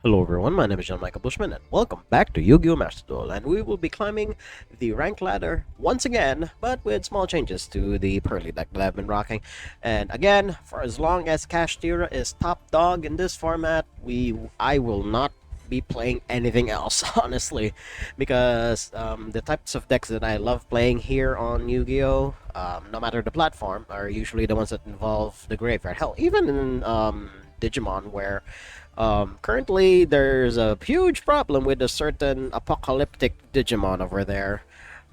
Hello everyone, my name is John Michael Bushman and welcome back to Yu-Gi-Oh! Master Duel, and we will be climbing the rank ladder once again, but with small changes to the Purrely deck that I've been rocking. And again, for as long as Kashtira is top dog in this format, I will not be playing anything else, honestly, because the types of decks that I love playing here on Yu-Gi-Oh! No matter the platform, are usually the ones that involve the graveyard. Hell, even in Digimon, where currently, there's a huge problem with a certain apocalyptic Digimon over there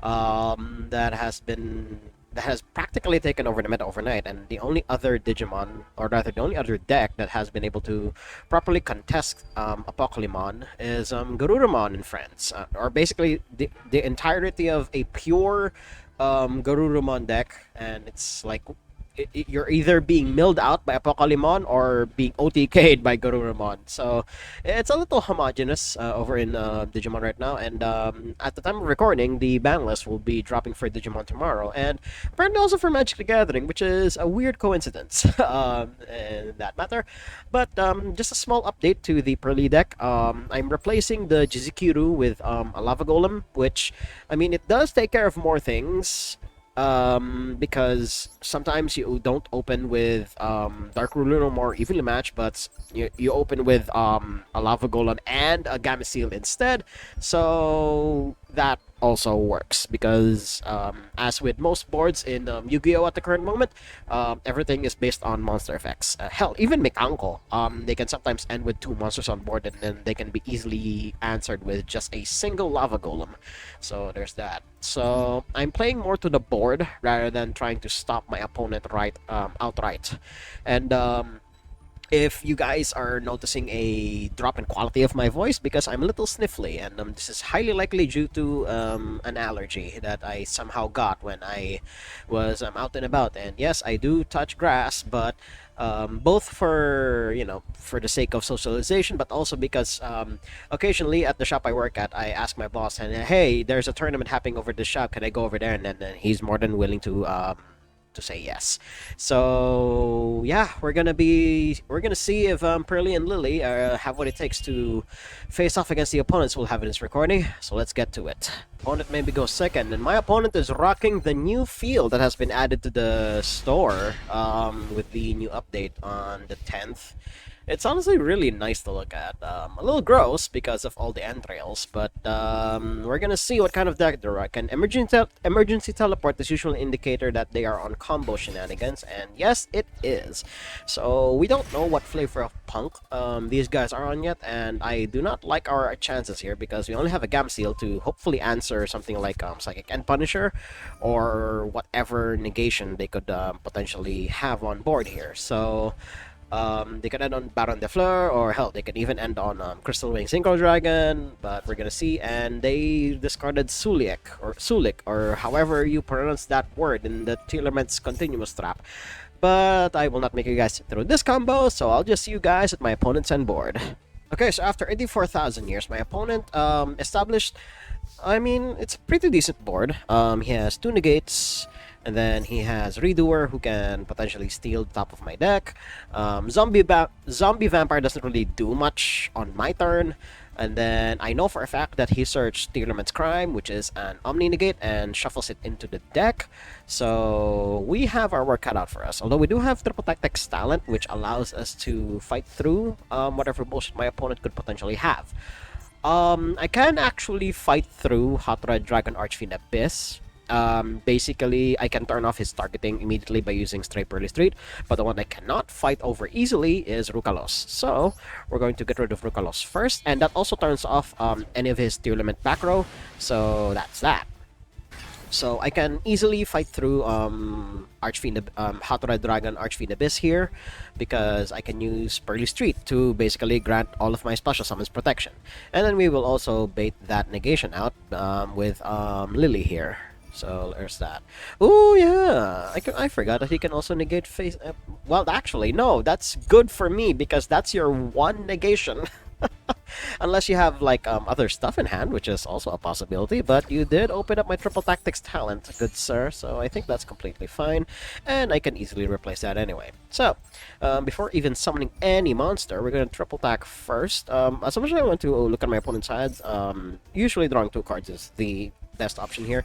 that has practically taken over the meta overnight, and the only other Digimon, or rather the only other deck that has been able to properly contest Apocalypmon is Garurumon and friends, or basically the entirety of a pure Garurumon deck, and it's like you're either being milled out by Apocalypmon or being OTK'd by Garurumon. So it's a little homogenous over in Digimon right now. And at the time of recording, the ban list will be dropping for Digimon tomorrow, and apparently also for Magic the Gathering, which is a weird coincidence in that matter. But just a small update to the Purrely deck. I'm replacing the Jizikuru with a Lava Golem, which, I mean, it does take care of more things because sometimes you don't open with Dark Ruler or more evenly matched, but you open with a Lava Golem and a Gamma Seal instead, so that also works because as with most boards in Yu-Gi-Oh! At the current moment, everything is based on monster effects. Hell, even Mekanko, they can sometimes end with two monsters on board, and then they can be easily answered with just a single Lava Golem. So there's that. So I'm playing more to the board rather than trying to stop my opponent outright. And if you guys are noticing a drop in quality of my voice, because I'm a little sniffly, and this is highly likely due to an allergy that I somehow got when I was out and about. And yes, I do touch grass, but both for for the sake of socialization, but also because occasionally at the shop I work at, I ask my boss, and hey, there's a tournament happening over the shop, can I go over there? And then he's more than willing to say yes. So yeah, we're gonna see if Purrely and Lyly have what it takes to face off against the opponents we'll have in this recording. So let's get to it. Opponent maybe goes second, and my opponent is rocking the new field that has been added to the store with the new update on the 10th. It's honestly really nice to look at. A little gross because of all the entrails, but we're gonna see what kind of deck they're rocking. Emergency teleport is usually an indicator that they are on combo shenanigans, and yes, it is. So we don't know what flavor of punk these guys are on yet, and I do not like our chances here because we only have a Gam Seal to hopefully answer something like Psychic End Punisher or whatever negation they could potentially have on board here. So they could end on Baron de Fleur, or hell, they could even end on Crystal Wing Synchro Dragon, but we're gonna see. And they discarded Sulik, or however you pronounce that word in the Tillerman's Continuous Trap. But I will not make you guys sit through this combo, so I'll just see you guys at my opponent's end board. Okay, so after 84,000 years, my opponent established, I mean, it's a pretty decent board. He has two negates, and then he has Redoer, who can potentially steal the top of my deck. Zombie Vampire doesn't really do much on my turn. And then I know for a fact that he searched Tierlement's Crime, which is an Omni Negate, and shuffles it into the deck. So we have our work cut out for us. Although we do have Triple Tactics Talent, which allows us to fight through whatever bullshit my opponent could potentially have. I can actually fight through Hot Red Dragon Archfiend Abyss. Basically, I can turn off his targeting immediately by using Straight Purrely Street, but the one I cannot fight over easily is Rukalos. So, we're going to get rid of Rukalos first, and that also turns off any of his tier limit back row, so that's that. So I can easily fight through Hot Red Dragon Archfiend Abyss here, because I can use Purrely Street to basically grant all of my special summons protection. And then we will also bait that negation out with Lyly here. So there's that. Oh yeah, I forgot that he can also negate face. Well, actually, no, that's good for me because that's your one negation. Unless you have like other stuff in hand, which is also a possibility. But you did open up my triple tactics talent, good sir. So I think that's completely fine, and I can easily replace that anyway. So before even summoning any monster, we're gonna triple tack first. As much as I want to look at my opponent's hands, usually drawing 2 cards is the best option here.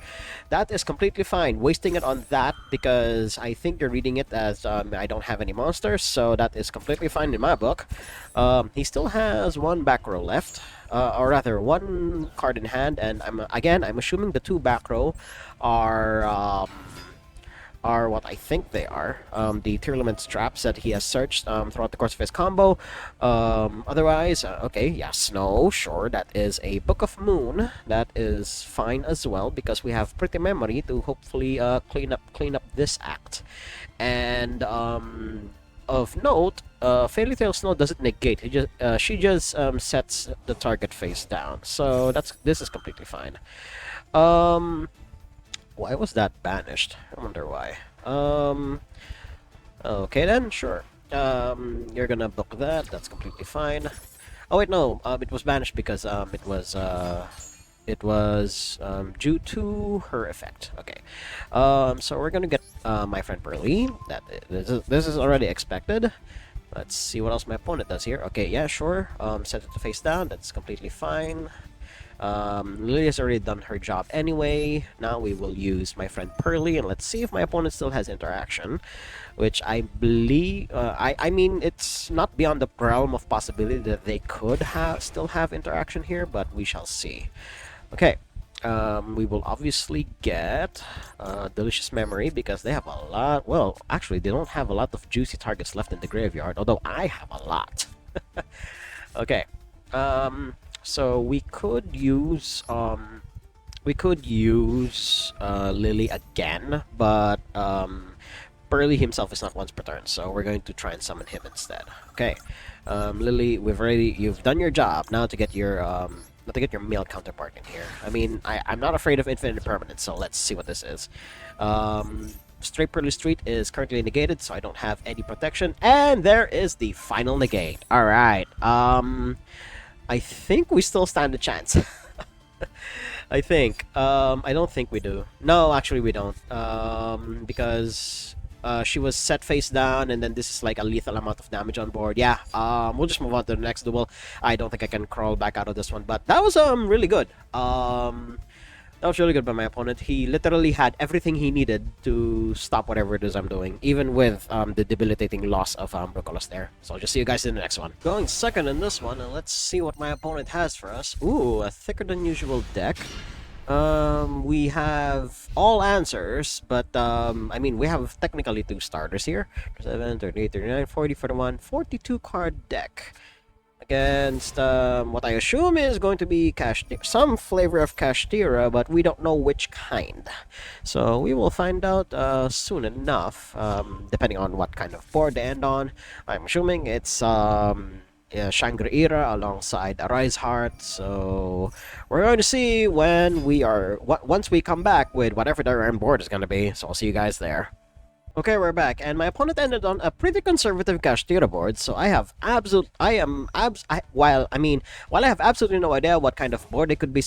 That is completely fine. Wasting it on that because I think you're reading it as I don't have any monsters, so that is completely fine in my book. He still has 1 back row left, or rather 1 card in hand, and I'm assuming the 2 back row are what I think they are. The Tearlament traps that he has searched throughout the course of his combo. Otherwise, okay, yeah, Snow, sure, that is a Book of Moon. That is fine as well because we have Pretty Memory to hopefully clean up this act. And of note, Fairy Tail Snow doesn't negate. She just sets the target face down. So this is completely fine. Why was that banished? I wonder why. Okay then, sure. You're gonna book that. That's completely fine. Oh wait, no. It was banished because it was due to her effect. Okay. So we're gonna get my friend Purrely. This is already expected. Let's see what else my opponent does here. Okay, yeah, sure. Set it to face down. That's completely fine. Lyly has already done her job anyway. Now we will use my friend Purrely, and let's see if my opponent still has interaction, which I believe. I mean, it's not beyond the realm of possibility that they could still have interaction here, but we shall see. Okay. We will obviously get Delicious Memory because they have a lot. Well, actually, they don't have a lot of juicy targets left in the graveyard, although I have a lot. Okay. So we could use Lyly again, but Purrely himself is not once per turn, so we're going to try and summon him instead. Okay, Lyly, you've done your job. Now to get your male counterpart in here. I mean, I'm not afraid of infinite permanence, so let's see what this is. Straight Purrely Street is currently negated, so I don't have any protection, and there is the final negate. All right. I think we still stand a chance. I think. I don't think we do. No, actually we don't. Because she was set face down, and then this is like a lethal amount of damage on board. Yeah. We'll just move on to the next duel. I don't think I can crawl back out of this one, but that was really good. That was really good by my opponent. He literally had everything he needed to stop whatever it is I'm doing, even with the debilitating loss of Brocolos there. So I'll just see you guys in the next one. Going second in this one, and let's see what my opponent has for us. Ooh, a thicker than usual deck. We have all answers, but I mean, we have technically 2 starters here. 7, 38, 39, 40, 41, 42 card deck. Against what I assume is going to be some flavor of Kashtira, but we don't know which kind. So we will find out soon enough, depending on what kind of board they end on. I'm assuming it's Shangri-Ira alongside Arise Heart. So we're going to see when once we come back with whatever their end board is going to be. So I'll see you guys there. Okay, we're back, and my opponent ended on a pretty conservative Kashtira board, so while I have absolutely no idea what kind of board they could be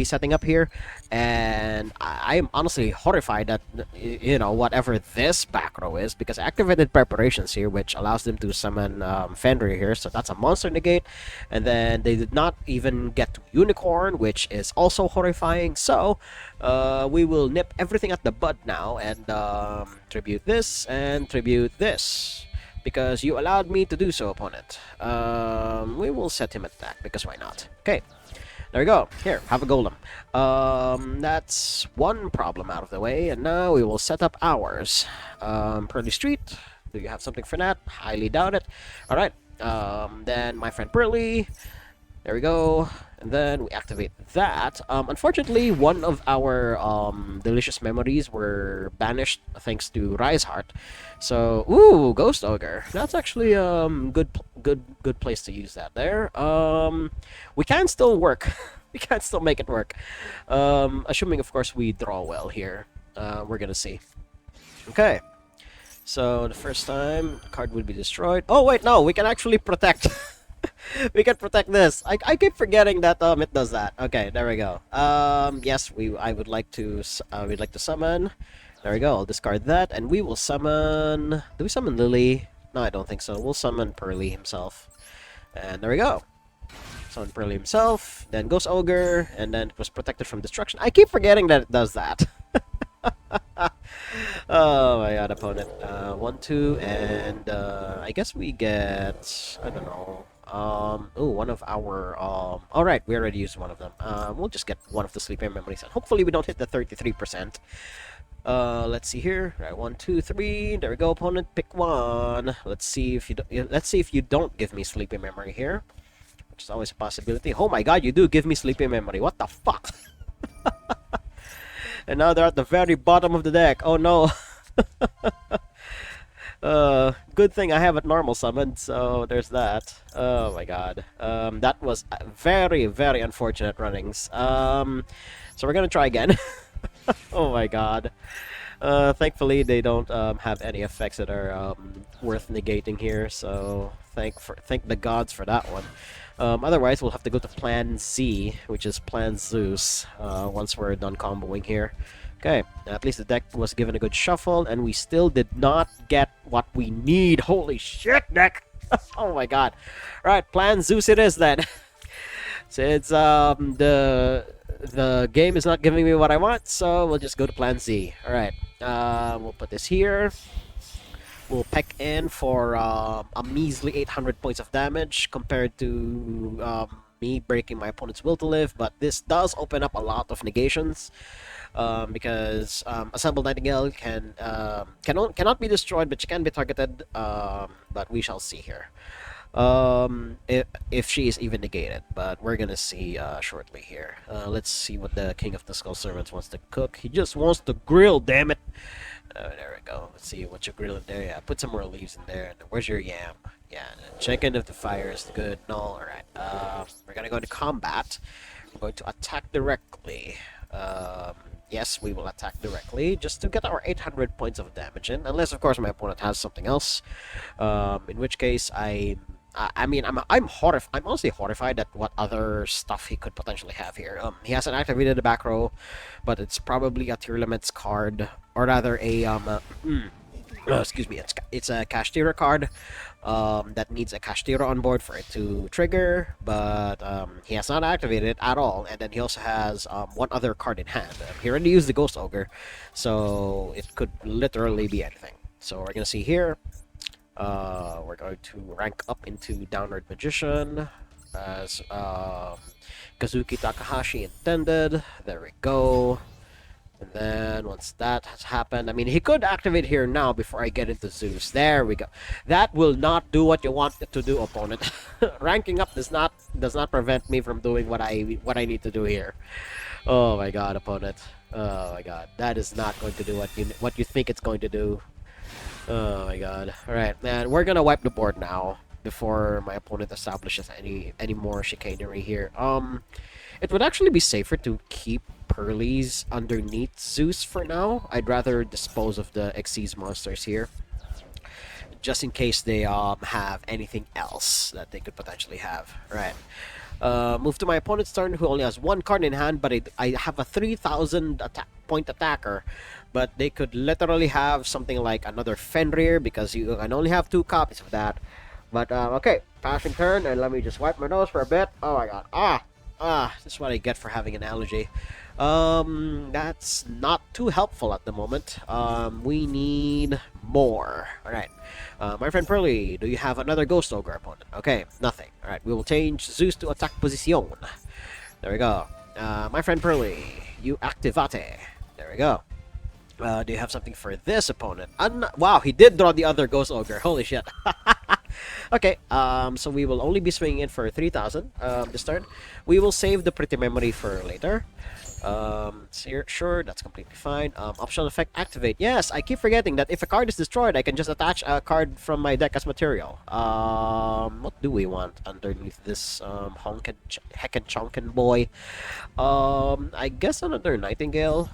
setting up here, and I am honestly horrified that whatever this back row is, because I activated preparations here, which allows them to summon Fenrir here, so that's a monster negate, and then they did not even get to Unicorn, which is also horrifying. So we will nip everything at the bud now and tribute this and tribute this because you allowed me to do so, opponent. We will set him attack because why not? Okay, there we go. Here, have a golem. That's one problem out of the way, and now we will set up ours. Purrely Street. Do you have something for that? Highly doubt it. All right. Then my friend Purrely. There we go. And then we activate that. Unfortunately, one of our delicious memories were banished thanks to Rise Heart. So, ooh, Ghost Ogre. That's actually good place to use that there. We can still work. We can still make it work. Assuming, of course, we draw well here. We're gonna see. Okay. So the first time, the card would be destroyed. Oh wait, no, we can actually protect. We can protect this. I keep forgetting that it does that. Okay, there we go. Yes, I would like to we'd like to summon. There we go. I'll discard that, and we will summon. Do we summon Lily? No, I don't think so. We'll summon Purrely himself, and there we go. Summon Purrely himself. Then goes Ogre, and then it was protected from destruction. I keep forgetting that it does that. Oh my god, opponent. 1, 2, and I guess we get, I don't know. Oh, one of our all right, we already used one of them. We'll just get one of the sleeping memories, and hopefully we don't hit the 33%. Let's see here. Right, 1, 2, 3. There we go, opponent. Pick one. Let's see if you don't give me sleeping memory here, which is always a possibility. Oh my god, you do give me sleeping memory. What the fuck? And now they're at the very bottom of the deck. Oh no. Good thing I have it normal summoned, so there's that. Oh my god. That was very, very unfortunate runnings. So we're gonna try again. Oh my god. Thankfully they don't have any effects that are worth negating here, so thank the gods for that one. Otherwise, we'll have to go to Plan Z, which is Plan Zeus, once we're done comboing here. Okay, at least the deck was given a good shuffle, and we still did not get what we need. Holy shit, deck! Oh my god. Right, Plan Zeus it is then. Since the game is not giving me what I want, so we'll just go to Plan Z. Alright, we'll put this here. We'll peck in for a measly 800 points of damage compared to me breaking my opponent's will to live, but this does open up a lot of negations because Assembled Nightingale cannot be destroyed, but she can be targeted, but we shall see here. If she is even negated, but we're gonna see shortly here. Let's see what the King of the Skull Servants wants to cook. He just wants to grill, damn it! There we go. Let's see what you grill in there. Yeah, put some more leaves in there. Where's your yam? Yeah, check in if the fire is good. No, alright. We're gonna go into combat. We're going to attack directly. Yes, we will attack directly just to get our 800 points of damage in. Unless, of course, my opponent has something else. In which case, I'm honestly horrified at what other stuff he could potentially have here. He hasn't activated the back row, but it's probably a Tier Limits card, or rather a excuse me, it's a Kashtira card that needs a Kashtira on board for it to trigger, but he has not activated it at all, and then he also has one other card in hand. He already used the Ghost Ogre, so it could literally be anything. So we're gonna see here. We're going to rank up into Downward Magician as Kazuki Takahashi intended. There we go. And then once that has happened, I mean, he could activate here now before I get into Zeus. There we go. That will not do what you want it to do, opponent. Ranking up does not prevent me from doing what I need to do here. Oh my god, opponent. Oh my god. That is not going to do what you think it's going to do. Oh my god. Alright, man, we're gonna wipe the board now before my opponent establishes any more chicanery here. It would actually be safer to keep Purrely's underneath Zeus for now. I'd rather dispose of the Xyz monsters here, just in case they have anything else that they could potentially have. Right. Move to my opponent's turn, who only has one card in hand, but I have a 3,000 point attacker. But they could literally have something like another Fenrir, because you can only have 2 copies of that. But, okay, passing turn, and let me just wipe my nose for a bit. Oh my god. This is what I get for having an allergy. That's not too helpful at the moment. We need more. Alright. My friend Purrely, do you have another Ghost Ogre opponent? Okay, nothing. Alright, we will change Zeus to attack position. There we go. My friend Purrely, you activate. There we go. Do you have something for this opponent? Wow, he did draw the other Ghost Ogre. Holy shit. Okay, so we will only be swinging in for 3,000 this turn. We will save the Pretty Memory for later. Sure, that's completely fine. Optional effect, activate. Yes, I keep forgetting that if a card is destroyed, I can just attach a card from my deck as material. What do we want underneath this heckin' chonkin boy? I guess another Nightingale,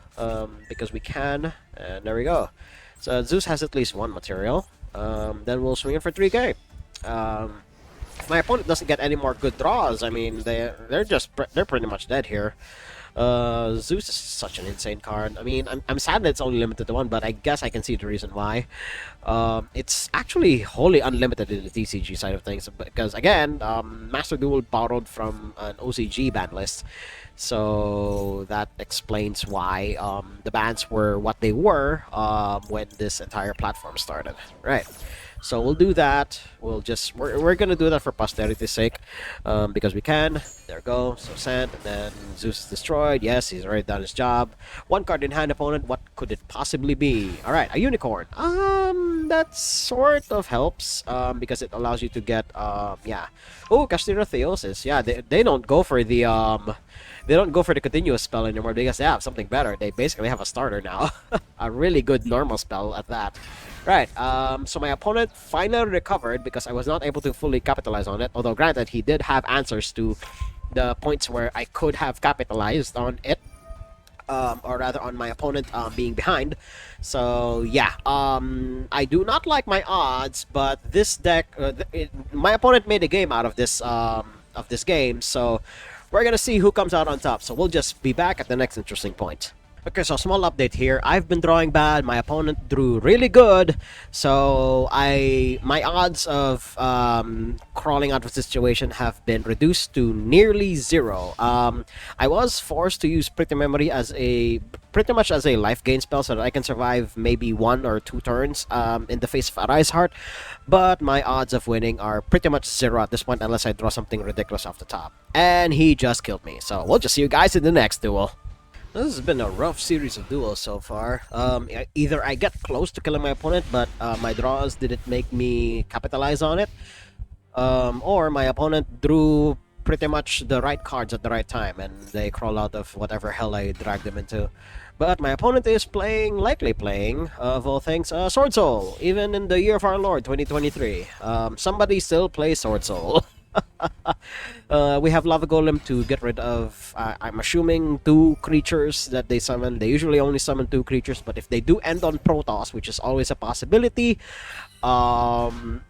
because we can. And there we go. So Zeus has at least one material. Then we'll swing in for 3k. if my opponent doesn't get any more good draws, I mean, they're pretty much dead here. Zeus is such an insane card. I mean, I'm sad that it's only limited to one, but I guess I can see the reason why. It's actually wholly unlimited in the TCG side of things because, again, Master Duel borrowed from an OCG ban list. So that explains why the bans were what they were when this entire platform started. Right. So we'll do that. We're gonna do that for posterity's sake, because we can. There we go. So sent, and then Zeus is destroyed. Yes, he's already done his job. One card in hand, opponent. What could it possibly be? All right, a unicorn. That sort of helps. Because it allows you to get yeah. Oh, Castillo Theosis. Yeah, they don't go for the They don't go for the continuous spell anymore because they have something better. They basically have a starter now. A really good normal spell at that. Right, so my opponent finally recovered because I was not able to fully capitalize on it. Although, granted, he did have answers to the points where I could have capitalized on it. Or rather on my opponent being behind. So, yeah, I do not like my odds, but this deck, my opponent made a game out of this game, so we're gonna see who comes out on top. So we'll just be back at the next interesting point. Okay, so small update here. I've been drawing bad. My opponent drew really good. So my odds of crawling out of the situation have been reduced to nearly zero. I was forced to use Pretty Memory as pretty much as a life gain spell so that I can survive maybe 1 or 2 turns in the face of Arise Heart. But my odds of winning are pretty much zero at this point unless I draw something ridiculous off the top. And he just killed me. So we'll just see you guys in the next duel. This has been a rough series of duels so far. Either I get close to killing my opponent, but my draws didn't make me capitalize on it, or my opponent drew pretty much the right cards at the right time, and they crawl out of whatever hell I dragged them into. But my opponent is likely playing, of all things, Sword Soul, even in the year of our Lord, 2023. Somebody still plays Sword Soul. We have Lava Golem to get rid of, I'm assuming, 2 creatures that they summon. They usually only summon 2 creatures, but if they do end on Protoss, which is always a possibility,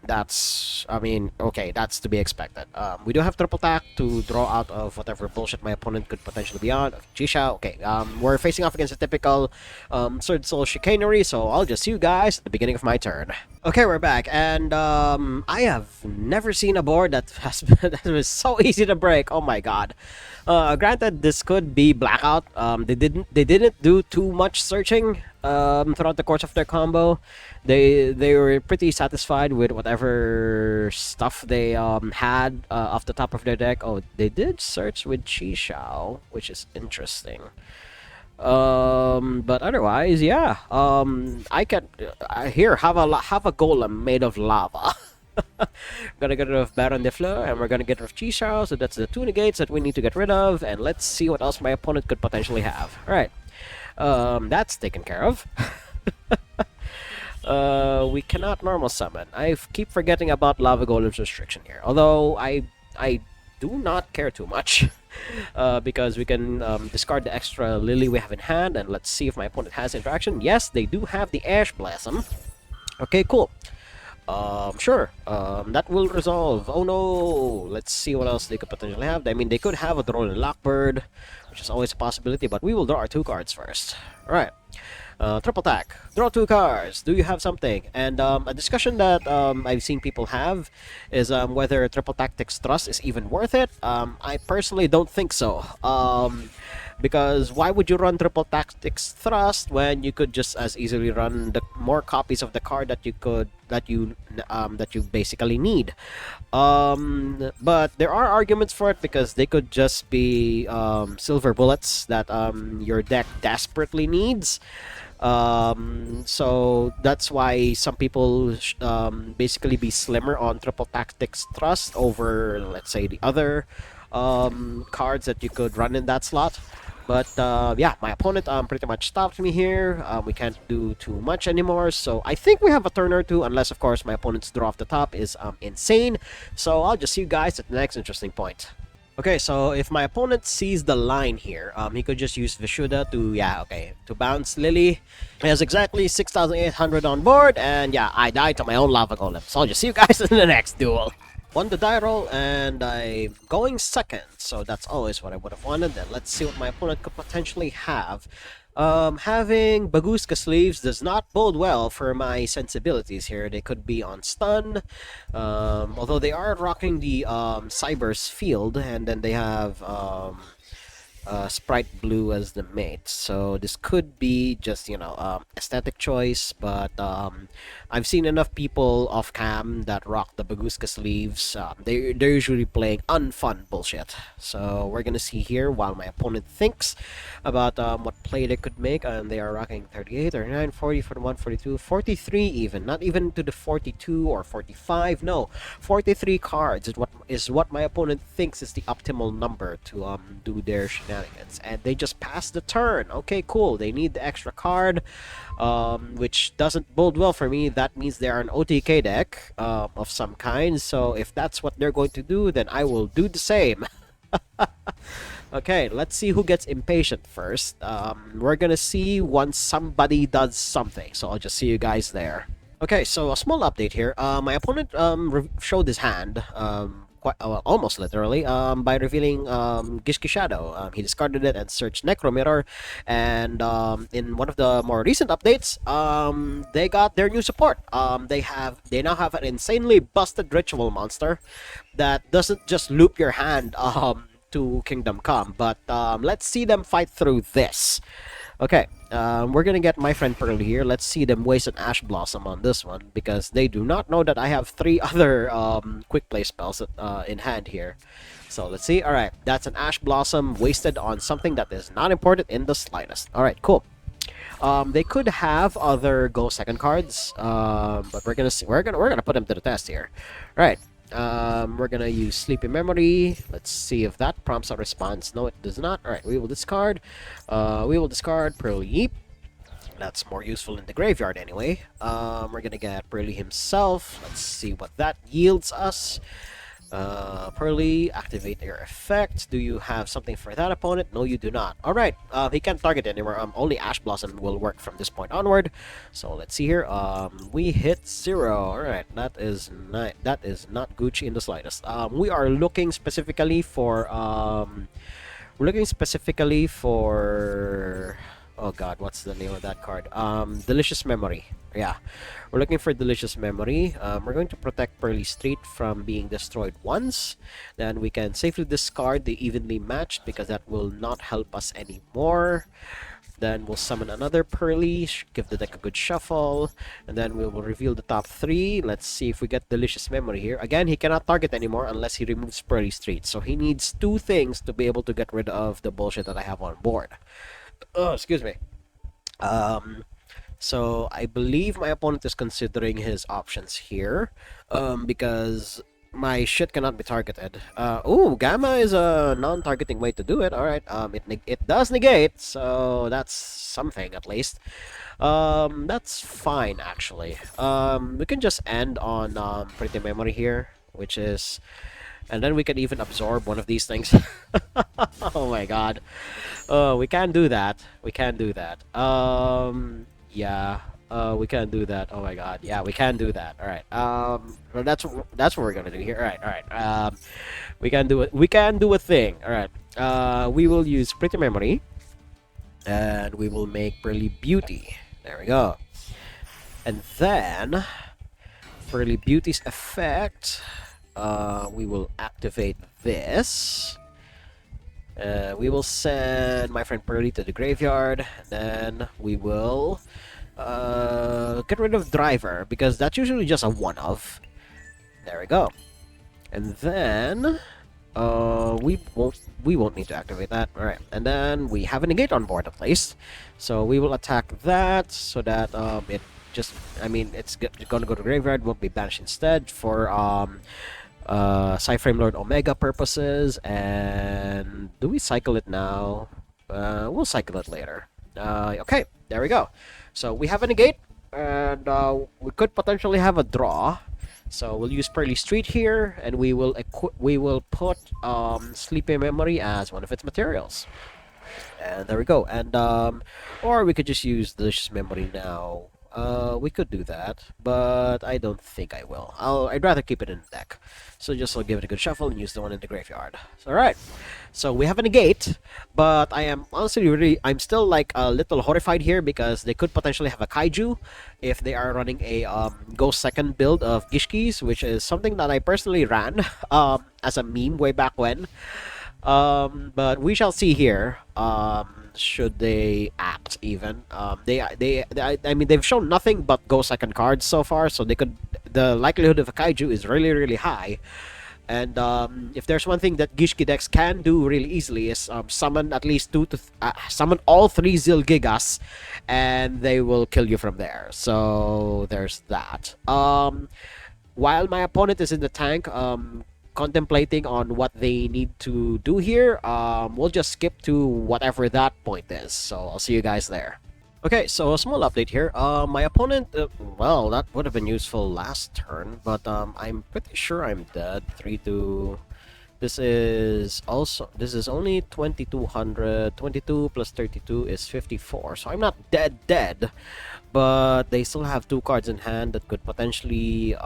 that's to be expected. We do have Triple Attack to draw out of whatever bullshit my opponent could potentially be on. YuGiOh, okay, we're facing off against a typical Sword Soul chicanery, so I'll just see you guys at the beginning of my turn. Okay, we're back, and I have never seen a board that that was so easy to break. Oh my god. Granted, this could be Blackout. They didn't do too much searching throughout the course of their combo. They were pretty satisfied with whatever stuff they had off the top of their deck. Oh, they did search with YuGiOh, which is interesting. But otherwise, yeah. I can here have a golem made of lava. Gonna get rid of Baron de Fleur, and we're gonna get rid of YuGiOh, so that's the 2 negates that we need to get rid of, and let's see what else my opponent could potentially have. Alright, that's taken care of. We cannot normal summon. I keep forgetting about Lava Golem's restriction here, although I do not care too much. Because we can discard the extra Lily we have in hand, and let's see if my opponent has interaction. Yes, they do have the Ash Blossom. Okay, cool. Sure. That will resolve. Oh no! Let's see what else they could potentially have. I mean, they could have a Drone and Lockbird, which is always a possibility, but we will draw our 2 cards first. Alright. Triple attack. Draw 2 cards. Do you have something? And a discussion that I've seen people have is whether Triple Tactics Thrust is even worth it. I personally don't think so. Because why would you run Triple Tactics Thrust when you could just as easily run the more copies of the card that you basically need? But there are arguments for it because they could just be silver bullets that your deck desperately needs. So that's why some people basically be slimmer on Triple Tactics Thrust over, let's say, the other cards that you could run in that slot. But yeah, my opponent pretty much stopped me here. We can't do too much anymore, so I think we have a turn or 2, unless of course my opponent's draw off the top is insane. So I'll just see you guys at the next interesting point. Okay, so if my opponent sees the line here, he could just use Vishuddha to bounce Lily. He has exactly 6,800 on board, and yeah, I died to my own Lava Golem. So I'll just see you guys in the next duel. won the die roll, and I'm going second. So that's always what I would have wanted. Then let's see what my opponent could potentially have. Having Baguska sleeves does not bode well for my sensibilities here. They could be on stun, although they are rocking the Cyber's field, and then they have Sprite Blue as the mate. So this could be just, aesthetic choice, but I've seen enough people off cam that rock the Baguska sleeves. They're usually playing unfun bullshit. So we're gonna see here while my opponent thinks about what play they could make, and they are rocking 38, 39, 40, 41, 42, 43 even. Not even to the 42 or 45, no. 43 cards is what my opponent thinks is the optimal number to do their shenanigans, and they just passed the turn. Okay, cool. They need the extra card, which doesn't bode well for me. That means they are an OTK deck of some kind. So if that's what they're going to do, then I will do the same. Okay, let's see who gets impatient first. We're gonna see once somebody does something. So I'll just see you guys there. Okay, so a small update here. My opponent showed his hand, quite almost literally, by revealing Gishki Shadow. He discarded it and searched Necro Mirror, and in one of the more recent updates, they got their new support. They now have an insanely busted ritual monster that doesn't just loop your hand to Kingdom Come, but let's see them fight through this. Okay, we're gonna get my friend Purrely here. Let's see them waste an Ash Blossom on this one, because they do not know that I have 3 other quick play spells in hand here. So let's see. Alright, that's an Ash Blossom wasted on something that is not important in the slightest. Alright, cool. They could have other go second cards, but we're gonna see. We're gonna put them to the test here. Right. We're gonna use Sleepy Memory. Let's see if that prompts a response. No, it does not. Alright, we will discard. We will discard Purrely. That's more useful in the graveyard anyway. We're gonna get Purrely himself. Let's see what that yields us. Purrely, activate your effect. Do you have something for that opponent? No, you do not. Alright, he can't target anymore. Only Ash Blossom will work from this point onward. So let's see here. We hit 0. Alright, that is not Gucci in the slightest. We are looking specifically for oh god, what's the name of that card? Delicious Memory. Yeah, we're looking for Delicious Memory. We're going to protect Pearly Street from being destroyed once. Then we can safely discard the Evenly Matched, because that will not help us anymore. Then we'll summon another Pearly, give the deck a good shuffle, and then we will reveal the top 3. Let's see if we get Delicious Memory here. Again, he cannot target anymore unless he removes Pearly Street. So he needs 2 things to be able to get rid of the bullshit that I have on board. Oh, excuse me. So I believe my opponent is considering his options here, because my shit cannot be targeted. Ooh, Gamma is a non-targeting way to do it. All right. It does negate, so that's something at least. That's fine actually. We can just end on Pretty Memory here, which is, and then we can even absorb one of these things. Oh my god. We can do that. We can do that. Yeah. We can do that. Oh my god. Yeah, we can do that. All right. Well, that's what we're gonna do here. All right. All right. We can do it. We can do a thing. All right. We will use Pretty Memory, and we will make Pearly Beauty. There we go. And then Pearly Beauty's effect. We will activate this. We will send my friend Purrely to the graveyard, and then we will get rid of Driver, because that's usually just a one-of. There we go. And then we won't need to activate that. All right, and then we have a negate on board at least, so we will attack that so that it just, I mean, it's gonna go to graveyard, won't be banished instead for Cyframe Lord Omega purposes. And do we cycle it now? We'll cycle it later. Okay, there we go. So we have a negate, and we could potentially have a draw. So we'll use Pearly Street here, and we will put Sleepy Memory as one of its materials. And there we go. And or we could just use Delicious Memory now. We could do that, but I don't think I will. I'd rather keep it in the deck. So just I'll give it a good shuffle and use the one in the graveyard. So, alright. So we have a negate, but I am honestly I'm still like a little horrified here because they could potentially have a kaiju if they are running a Ghost Second build of Gishkis, which is something that I personally ran as a meme way back when. But we shall see here. Should they act even? I mean, they've shown nothing but Go Second cards so far, so they could. The likelihood of a kaiju is really, really high. And if there's one thing that Gishki decks can do really easily is summon at least summon all three Zilgigas, and they will kill you from there. So there's that. While my opponent is in the tank, contemplating on what they need to do here, we'll just skip to whatever that point is. So I'll see you guys there. Okay, so a small update here. My opponent, well, that would have been useful last turn, but I'm pretty sure I'm dead. 3-2. This is only 2200. 22 plus 32 is 54. So I'm not dead, but they still have two cards in hand that could potentially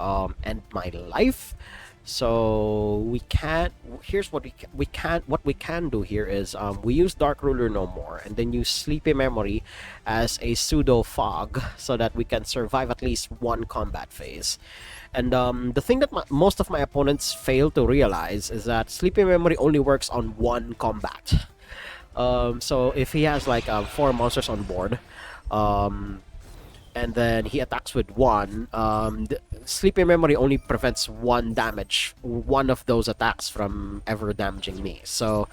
end my life. So we can't. Here's what we can. What we can do here is we use Dark Ruler no more, and then use Sleepy Memory as a pseudo fog, so that we can survive at least one combat phase. And the thing that most of my opponents fail to realize is that Sleepy Memory only works on one combat. So if he has like 4 monsters on board, and then he attacks with one, Sleepy Memory only prevents one of those attacks from ever damaging me. So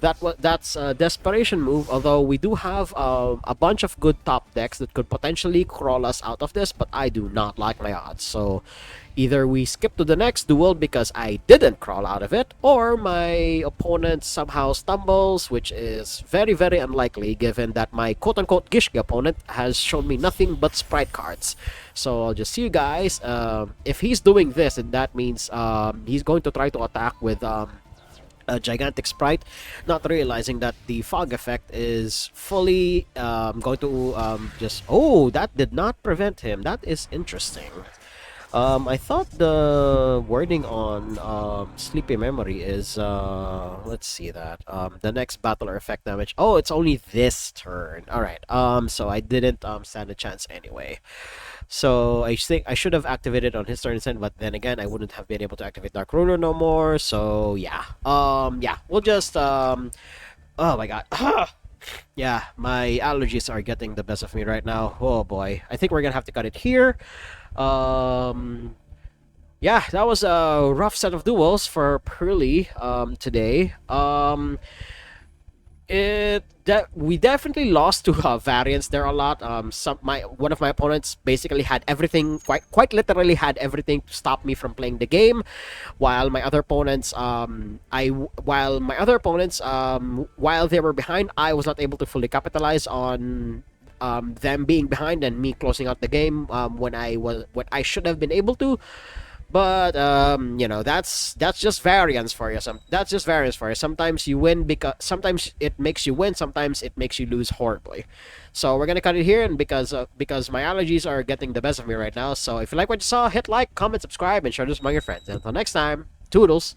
that's a desperation move, although we do have a bunch of good top decks that could potentially crawl us out of this, but I do not like my odds. So either we skip to the next duel because I didn't crawl out of it, or my opponent somehow stumbles, which is very, very unlikely given that my quote-unquote Gishki opponent has shown me nothing but sprite cards. So I'll just see you guys. If he's doing this, and that means he's going to try to attack with a gigantic sprite, not realizing that the fog effect is fully going to just... Oh, that did not prevent him. That is interesting. I thought the wording on Sleepy Memory is, let's see that, the next battle or effect damage. Oh, it's only this turn. Alright, so I didn't stand a chance anyway. So I think I should have activated on his turn instead, but then again, I wouldn't have been able to activate Dark Ruler no more. So yeah, yeah, we'll just oh my god. Yeah, my allergies are getting the best of me right now. Oh boy, I think we're gonna have to cut it here. Yeah, that was a rough set of duels for Purrely today. We definitely lost to variants there a lot. One of my opponents basically had everything, quite literally had everything to stop me from playing the game, while my other opponents while they were behind, I was not able to fully capitalize on them being behind and me closing out the game when I should have been able to. But you know, that's just variance for you. That's just variance for you. Sometimes you win because sometimes it makes you win. Sometimes it makes you lose horribly. So we're gonna cut it here, and because my allergies are getting the best of me right now. So if you like what you saw, hit like, comment, subscribe, and share this among your friends. And until next time, toodles.